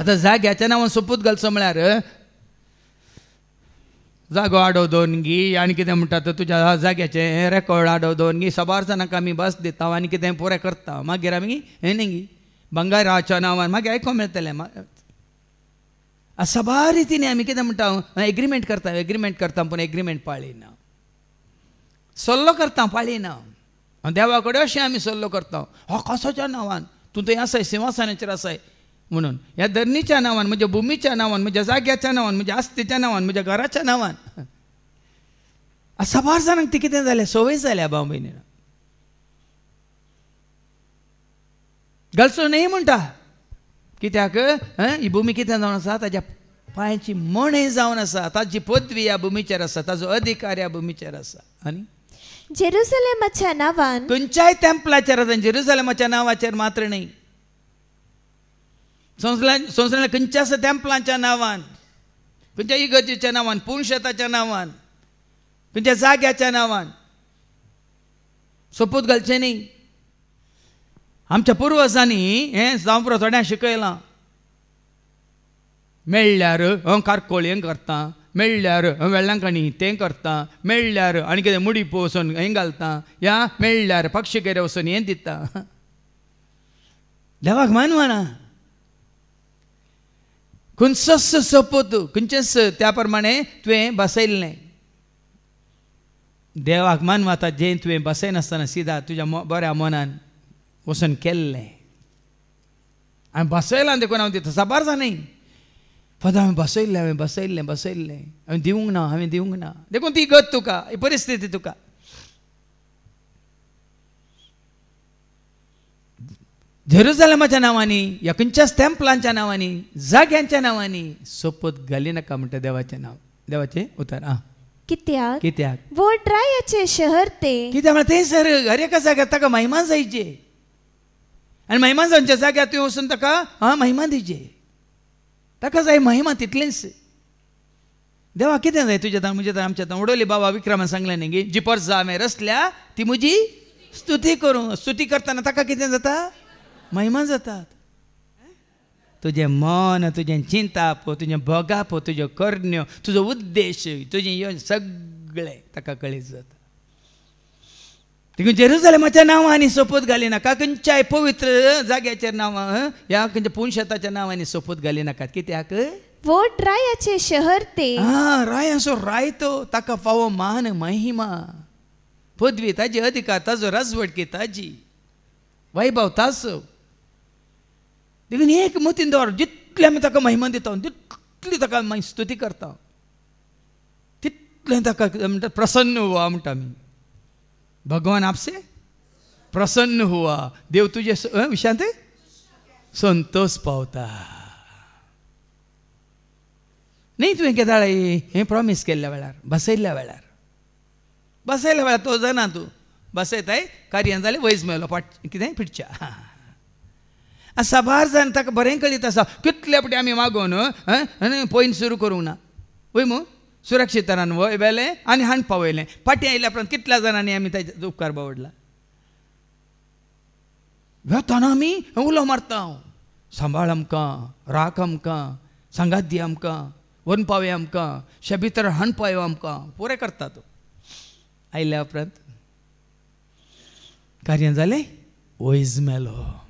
आता जाग्याच्या नांवान सोपूत घालचो म्हळ्यार जागो आडो दोनगी आनी कितें म्हणटा तो तुज्या जाग्याचें रेकॉर्ड आडो दोनगी सबार जाणांक आमी बस दिता आनी कितें पुरें करता मागीर आमी हें न्ही बंगाराच्या नांवान मागीर आयकोंक मेळटलें सबार रितीन आमी कितें म्हणटा एग्रीमेंट करता पूण एग्रीमेंट पाळिना सल्लो करता पाळिना देवा कडेन अशें आमी सल्लो करता हो कसाच्या नांवान तूं थंय आसाय सिंहासनाचेर आसाय म्हणून ह्या धरणीच्या नांवान म्हज्या भुमीच्या नांवान म्हज्या जाग्याच्या नांवान म्हज्या आस्तीच्या नांवान म्हज्या घराच्या नांवान सबार जाणांक ती कितें जालें संवय जाल्या भाव भयणीन घालचो न्ही म्हणटा कित्याक ही भुमी कितें जावन आसा ताज्या पांयाची मणय जावन आसा ताजी पदवी ह्या भुमीचेर आसा ताजो अधिकार ह्या भुमीचेर आसा आनी जेरुसलेमाच्या नांवान खंयच्याय टेंपलाचेर आसा जेरुसलेमाच्या नांवाचेर मात्र न्ही संवसारांतल्या खंयच्याच टेंपलांच्या नांवान खंयच्या इगर्जेच्या नांवान पुणशेताच्या नांवान खंयच्या जाग्याच्या नांवान सोपूत घालचें न्ही आमच्या पुर्वजांनी हें जावं थोड्यां शिकयलां मेळ्ळ्यार कारकोळी करता मेळ्ळ्यार वेळ्ळांकणी तें करता मेळ्ळ्यार आनी कितें मुडी वचून हें घालता या मेळ्ळ्यार पक्षिकेरे वचून हें दिता देवाक मानवना खंयचोच सोपूत खंयचेच त्या प्रमाणे तुवें बसयल्लें देवाक मानवता जें तुवें बसयनासतना सिदा तुज्या बऱ्या मनान वचून केल्लें हांवें बसयलां देखून हांव दिता साबार जालें फक्त हांवें बसयल्लें हांवें दिवंक ना देखून ती गत तुका ही परिस्थिती तुका जेरुसलेमाच्या नांवांनी ह्या खंयच्याच टेंपलांच्या नांवांनी जाग्यांच्या नांवांनी सोपूत घाली नाका म्हणटा देवाचें नांव देवाचें उतर कित्याक वोड्रायाचें शहर तें कित्याक म्हळ्यार थंयसर हर एका जाग्यार ताका महिमा जायचे आनी महिमा जावच्या जाग्यार तुवें वचून ताका महिमा दिवचे ताका जाय महिमा तितलेंच देवा कितें जाय तुजें म्हजें आमच्या उडोली बाबा विक्रमान सांगलें न्ही जी परजा हांवें रचल्या ती म्हजी स्तुती करूं स्तुती करतना ताका कितें जाता महिमा जातात तुजें मन तुजें चिंता पळय तुजें भोगा पळय तुज्यो करण्यो तुजो उद्देश तुजें सगळें ताका कळीत जाता देखून जेरुसलेमाच्या नांवांनी सोपूत घाली नाका खंयच्याय पवित्र जाग्याचेर नांवां ह्या खंयच्या पुणशेताच्या नांवांनी सोपूत घाली नाकात कित्याक वोड्रायाचें शहर तें रायाचो राय तो ताका फावो मान महिमा पदवी ताजी अधिकार ताजो राजवटकी ताजी वैभव ताचो देखून एक मतीन दवर जितले आमी ताका महिमा दिता तितली ताका स्तुती करता तितलें ताका म्हणटा प्रसन्न हुआ म्हणटा आमी भगवान आपसे प्रसन्न हुआ देव तुजे विशयांत संतोष पावता न्ही तुवें केदाळ हें प्रॉमीस केल्ल्या वेळार बसयल्ल्या वेळार तो जाणा तूं बसयताय कार्यान जालें वयज मेलो कितें पिडच्या साबार जाण ताका बरें कळीत आसा कितले फावटी आमी मागोवन पयन सुरू करूंक ना वय मू सुरक्षितरान व्हेलें आनी हांण पावयलें फाटीं आयल्या उपरांत कितल्या जाणांनी आमी ताजे उपकार बावडला वेताना आमी उलो मारता सांबाळ आमकां राख आमकां सांगात दी आमकां वन पावय आमकां शेभितर हांण पावय आमकां पुरें करता तो आयल्या उपरांत कार्य जालें वयज मेलो